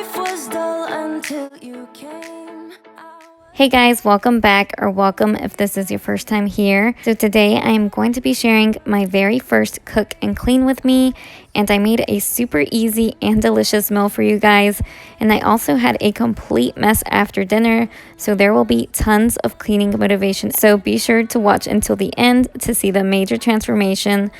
life was dull until you came. Hey guys, welcome back, or welcome if this is your first time here. So today I am going to be sharing my very first cook and clean with me, and I made a super easy and delicious meal for you guys. And I also had a complete mess after dinner, so there will be tons of cleaning motivation. So be sure to watch until the end to see the major transformation.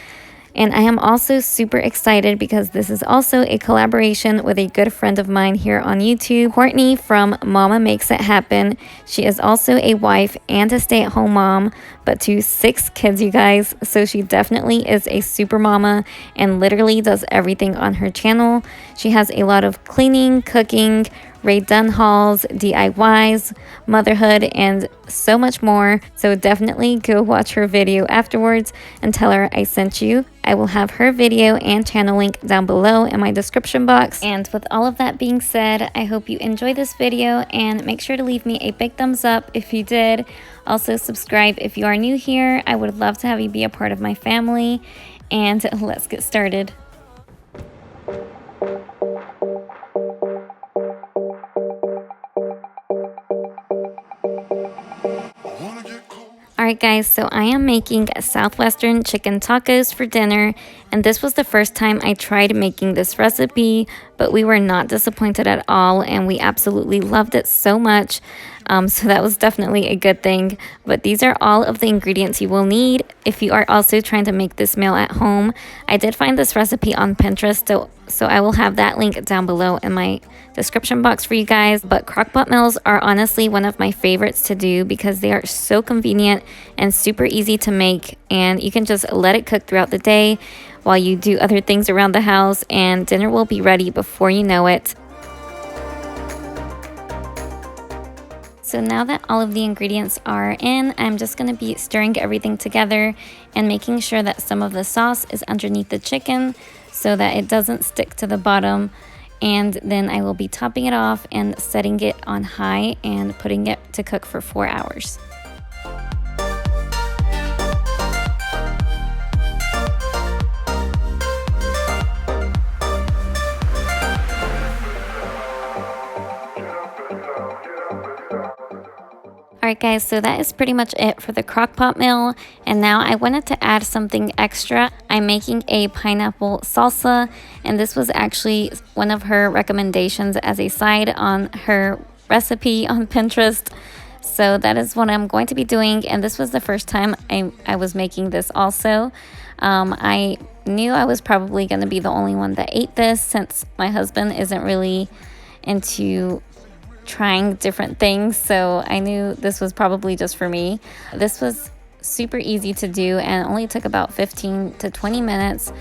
And I am also super excited because this is also a collaboration with a good friend of mine here on YouTube, Courtney from Mama Makes It Happen. She is also a wife and a stay-at-home mom, but to 6 kids, you guys. So she definitely is a super mama and literally does everything on her channel. She has a lot of cleaning, cooking, Ray Dunn hauls, DIYs, motherhood, and so much more. So definitely go watch her video afterwards and tell her I sent you. I will have her video and channel link down below in my description box. And with all of that being said, I hope you enjoy this video and make sure to leave me a big thumbs up if you did. Also subscribe if you are new here. I would love to have you be a part of my family. And let's get started. Alright guys, so I am making Southwestern chicken tacos for dinner, and this was the first time I tried making this recipe, but we were not disappointed at all, and we absolutely loved it so much. So that was definitely a good thing. But these are all of the ingredients you will need if you are also trying to make this meal at home. I did find this recipe on Pinterest, so I will have that link down below in my description box for you guys. But crockpot meals are honestly one of my favorites to do because they are so convenient and super easy to make, and you can just let it cook throughout the day while you do other things around the house, and dinner will be ready before you know it. So now that all of the ingredients are in, I'm just going to be stirring everything together and making sure that some of the sauce is underneath the chicken so that it doesn't stick to the bottom. And then I will be topping it off and setting it on high and putting it to cook for 4 hours. Alright guys, so that is pretty much it for the crockpot meal, and now I wanted to add something extra. I'm making a pineapple salsa, and this was actually one of her recommendations as a side on her recipe on Pinterest. So that is what I'm going to be doing, and this was the first time I was making this also. I knew I was probably going to be the only one that ate this since my husband isn't really into trying different things, so I knew this was probably just for me. This was super easy to do and only took about 15 to 20 minutes.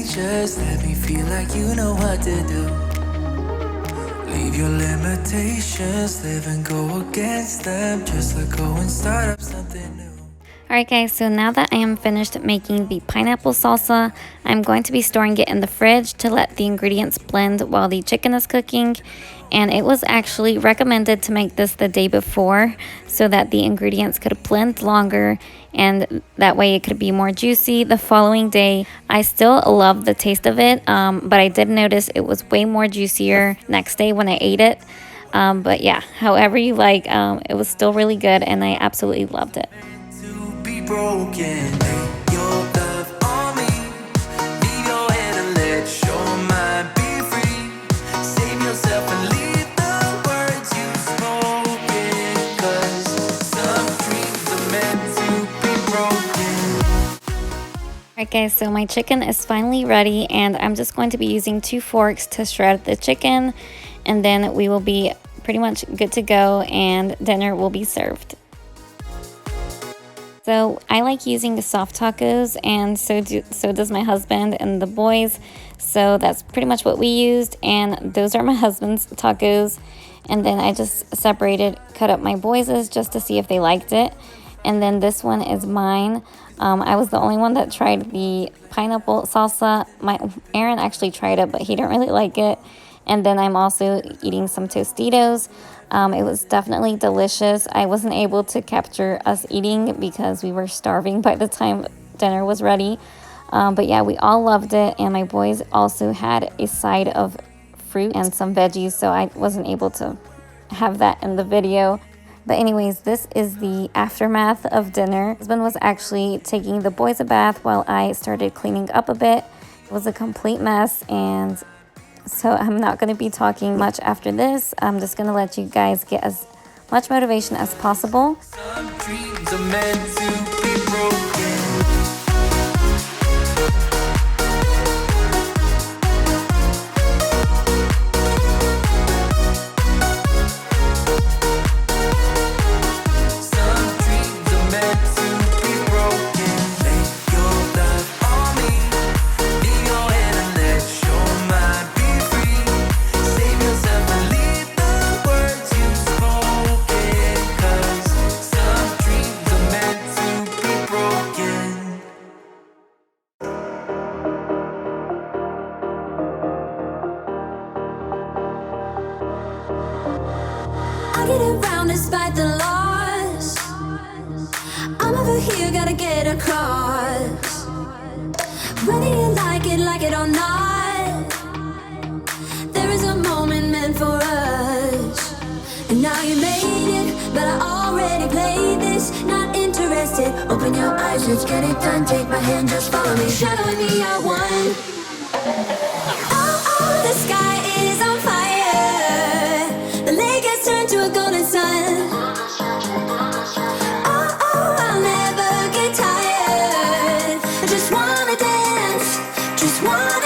Just let me feel like you know what to do. Leave your limitations, live and go against them. Just let go and start up something new. Alright guys, so now that I am finished making the pineapple salsa, I'm going to be storing it in the fridge to let the ingredients blend while the chicken is cooking. And it was actually recommended to make this the day before so that the ingredients could blend longer and that way it could be more juicy the following day. I still love the taste of it, but I did notice it was way more juicier next day when I ate it. But yeah, however you like, it was still really good and I absolutely loved it. Broken, lay your love on me. Leave your head and let your mind be free. Save yourself and leave the words you've spoken. 'Cause some dreams are meant to be broken. Alright guys, so my chicken is finally ready and I'm just going to be using 2 forks to shred the chicken, and then we will be pretty much good to go and dinner will be served. So I like using the soft tacos, and so does my husband and the boys. So that's pretty much what we used, and those are my husband's tacos. And then I just cut up my boys's just to see if they liked it. And then this one is mine. I was the only one that tried the pineapple salsa. Aaron actually tried it, but he didn't really like it. And then I'm also eating some Tostitos. It was definitely delicious. I wasn't able to capture us eating because we were starving by the time dinner was ready. But yeah, we all loved it. And my boys also had a side of fruit and some veggies, so I wasn't able to have that in the video. But anyways, this is the aftermath of dinner. My husband was actually taking the boys a bath while I started cleaning up a bit. It was a complete mess, and so I'm not going to be talking much after this. I'm just going to let you guys get as much motivation as possible. Some dreams are meant to be broken. I get around despite the loss. I'm over here, gotta get across. Whether you like it or not, there is a moment meant for us. And now you made it, but I already played this. Not interested, open your eyes, let's get it done. Take my hand, just follow me, shadowing me out one. Oh, the sky is on fire. The lake has turned to a golden sun. Oh, I'll never get tired. I just wanna dance, just wanna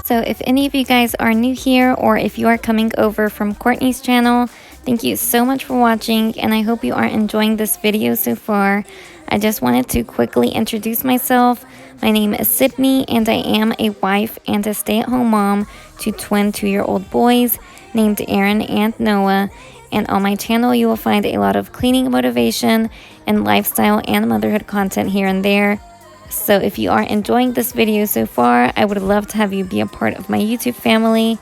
So if any of you guys are new here, or if you are coming over from Courtney's channel, thank you so much for watching, and I hope you are enjoying this video so far. I just wanted to quickly introduce myself. My name is Sydney, and I am a wife and a stay-at-home mom to twin 2-year-old boys named Aaron and Noah. And on my channel, you will find a lot of cleaning motivation and lifestyle and motherhood content here and there. So if you are enjoying this video so far, I would love to have you be a part of my YouTube family.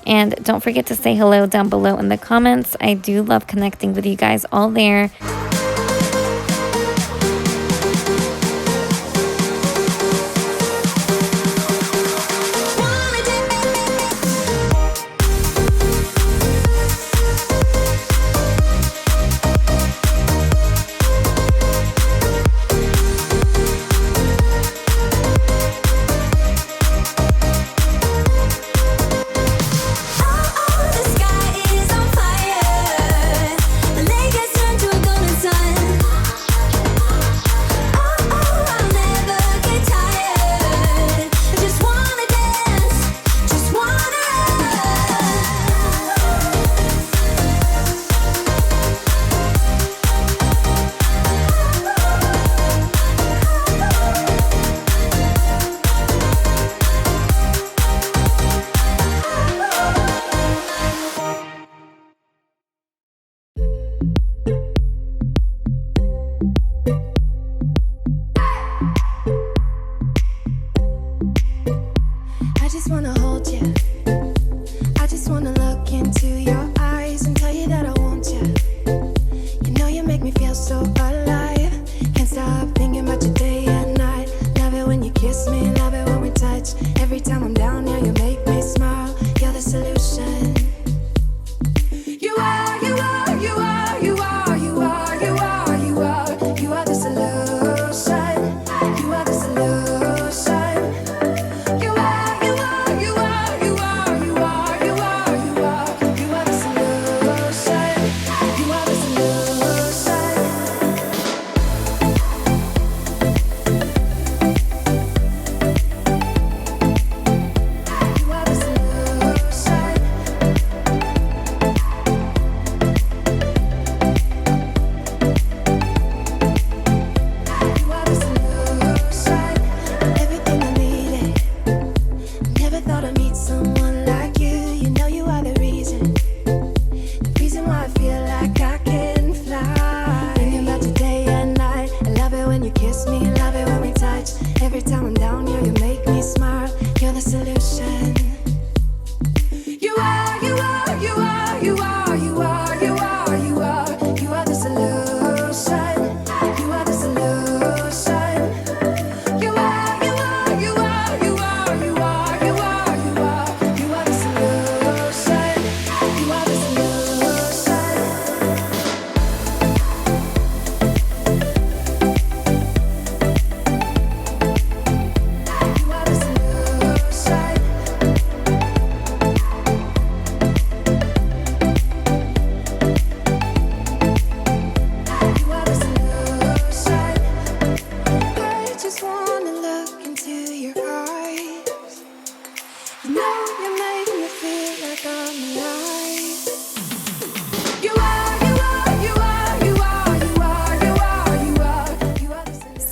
And don't forget to say hello down below in the comments. I do love connecting with you guys all there.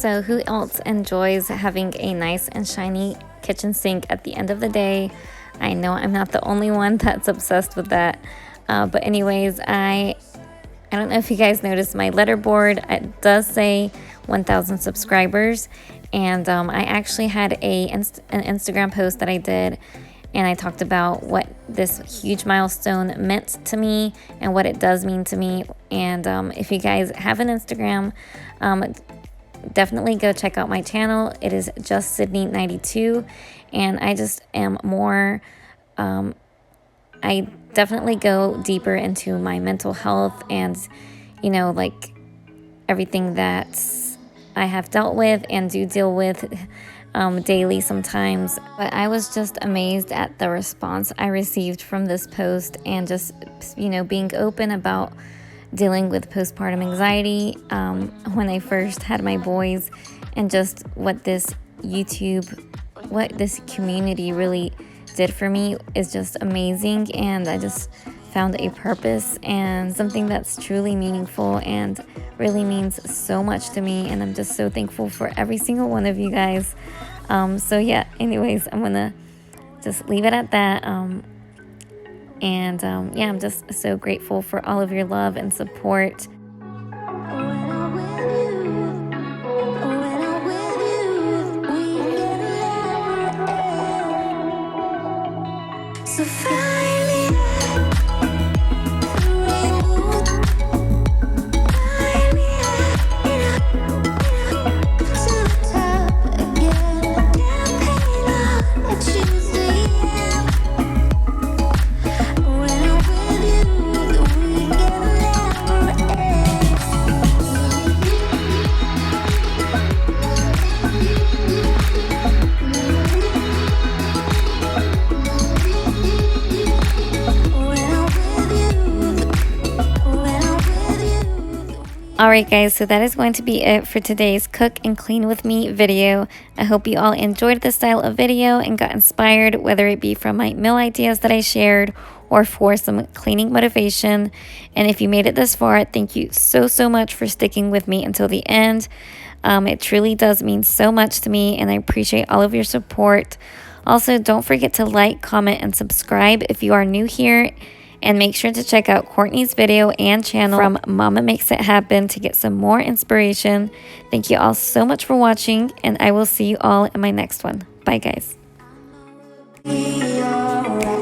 So who else enjoys having a nice and shiny kitchen sink at the end of the day? I know I'm not the only one that's obsessed with that. But anyways, I don't know if you guys noticed my letterboard. It does say 1,000 subscribers. And I actually had an Instagram post that I did, and I talked about what this huge milestone meant to me and what it does mean to me. And if you guys have an Instagram, definitely go check out my channel. It is just Sydney92, and I just am more, I definitely go deeper into my mental health and, you know, like everything that I have dealt with and do deal with daily sometimes. But I was just amazed at the response I received from this post, and just, you know, being open about dealing with postpartum anxiety when I first had my boys, and just what this community really did for me is just amazing. And I just found a purpose and something that's truly meaningful and really means so much to me, and I'm just so thankful for every single one of you guys. So yeah, anyways, I'm gonna just leave it at that. Yeah, I'm just so grateful for all of your love and support. So finally, to the top again. Campaign on a Tuesday. When I'm with you, the weekend never Alright guys, so that is going to be it for today's Cook and Clean With Me video. I hope you all enjoyed this style of video and got inspired, whether it be from my meal ideas that I shared or for some cleaning motivation. And if you made it this far, thank you so much for sticking with me until the end. It truly does mean so much to me, and I appreciate all of your support. Also, don't forget to like, comment, and subscribe if you are new here. And make sure to check out Courtney's video and channel from Mama Makes It Happen to get some more inspiration. Thank you all so much for watching, and I will see you all in my next one. Bye, guys. be alright.